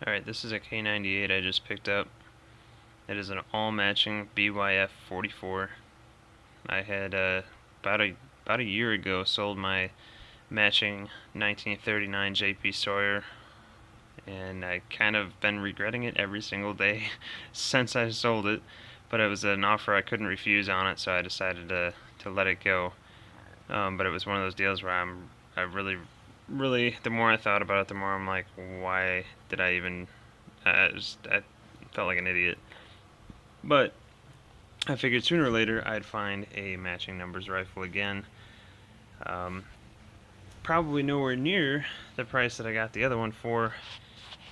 Alright, this is a K98 I just picked up. It is an all-matching BYF 44. I had about a year ago sold my matching 1939 JP Sawyer, and I kind of been regretting it every single day since I sold it. But it was an offer I couldn't refuse on it, so I decided to let it go. But it was one of those deals where I really, the more I thought about it, the more I'm like, why did I even? I felt like an idiot. But I figured sooner or later I'd find a matching numbers rifle again. Um, Probably nowhere near the price that I got the other one for,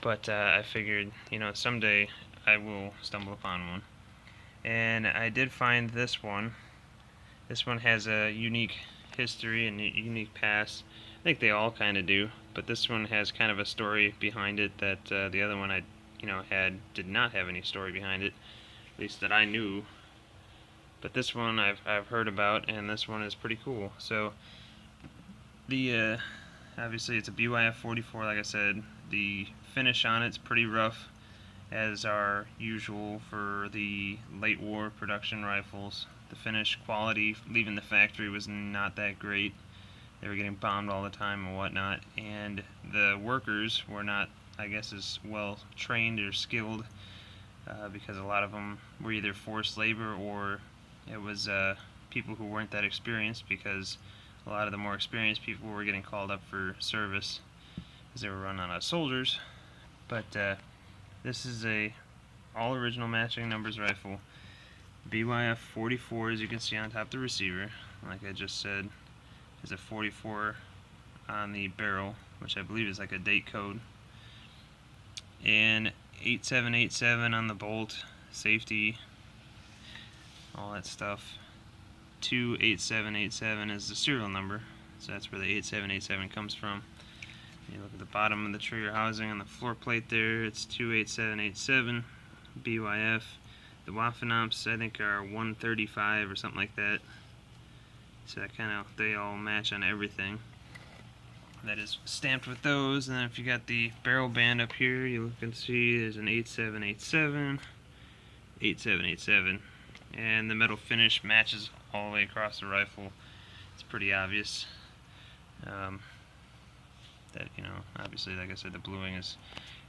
but I figured, someday I will stumble upon one. And I did find this one. This one has a unique history and a unique past. I think they all kind of do, but this one has kind of a story behind it that the other one I, did not have any story behind it, at least that I knew. But this one I've heard about, and this one is pretty cool. So the obviously it's a BYF 44, like I said. The finish on it's pretty rough, as are usual for the late war production rifles. The finish quality leaving the factory was not that great. They were getting bombed all the time and whatnot, and the workers were not, I guess, as well trained or skilled, because a lot of them were either forced labor or it was people who weren't that experienced, because a lot of the more experienced people were getting called up for service because they were run out of soldiers. But this is a all original matching numbers rifle, BYF 44, as you can see on top of the receiver. Like I just said, is a 44 on the barrel, which I believe is like a date code, and 8787 on the bolt, safety, all that stuff. 28787 is the serial number, so that's where the 8787 comes from. You look at the bottom of the trigger housing on the floor plate there, it's 28787 BYF. The Waffen amps I think are 135 or something like that. So that they all match on everything. That is stamped with those, and then if you got the barrel band up here, you look and see there's an 8787, 8787, and the metal finish matches all the way across the rifle. It's pretty obvious. That, obviously, like I said, the bluing is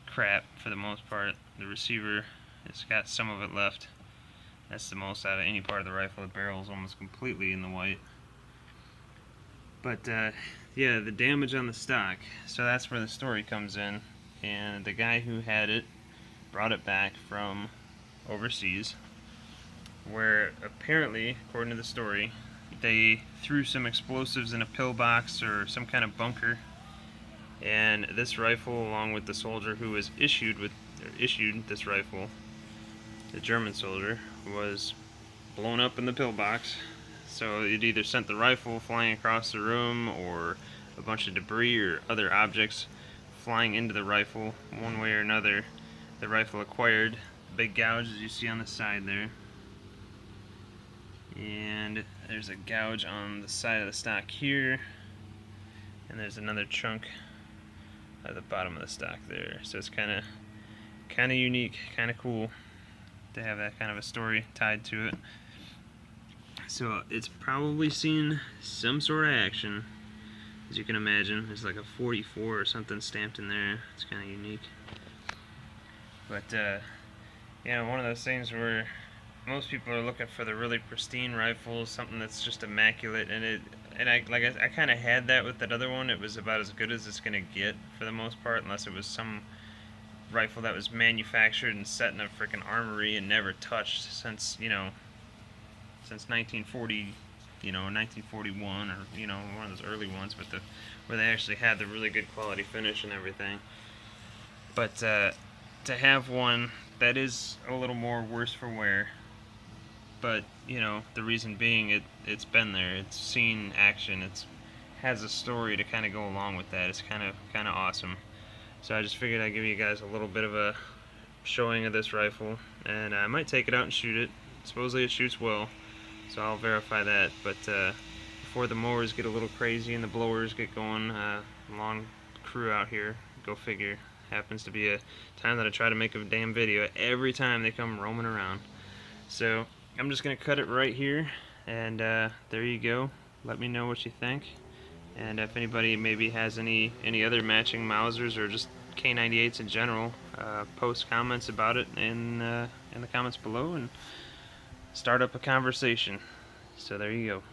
crap for the most part. The receiver, it's got some of it left. That's the most out of any part of the rifle. The barrel is almost completely in the white. But yeah, the damage on the stock. So that's where the story comes in. And the guy who had it brought it back from overseas, where apparently, according to the story, they threw some explosives in a pillbox or some kind of bunker, and this rifle, along with the soldier who was issued this rifle, the German soldier, was blown up in the pillbox. So it either sent the rifle flying across the room, or a bunch of debris or other objects flying into the rifle. One way or another, the rifle acquired big gouge, as you see on the side there. And there's a gouge on the side of the stock here, and there's another chunk at the bottom of the stock there. So it's kind of unique, kind of cool to have that kind of a story tied to it. So it's probably seen some sort of action, as you can imagine. There's like a 44 or something stamped in there. It's kind of unique. But one of those things where most people are looking for the really pristine rifles, something that's just immaculate, and I kind of had that with that other one. It was about as good as it's gonna get for the most part, unless it was some rifle that was manufactured and set in a freaking armory and never touched since 1940, 1941, or one of those early ones, but where they actually had the really good quality finish and everything. But to have one that is a little more worse for wear, but the reason being it's been there, it's seen action, it's has a story to kind of go along with that. It's kind of awesome. So I just figured I'd give you guys a little bit of a showing of this rifle, and I might take it out and shoot it. Supposedly it shoots well, so I'll verify that. But before the mowers get a little crazy and the blowers get going, long crew out here, go figure. happens to be a time that I try to make a damn video every time they come roaming around. So I'm just gonna cut it right here, and there you go. Let me know what you think, and if anybody maybe has any other matching Mausers or just K98s in general, post comments about it in the comments below and start up a conversation. So there you go.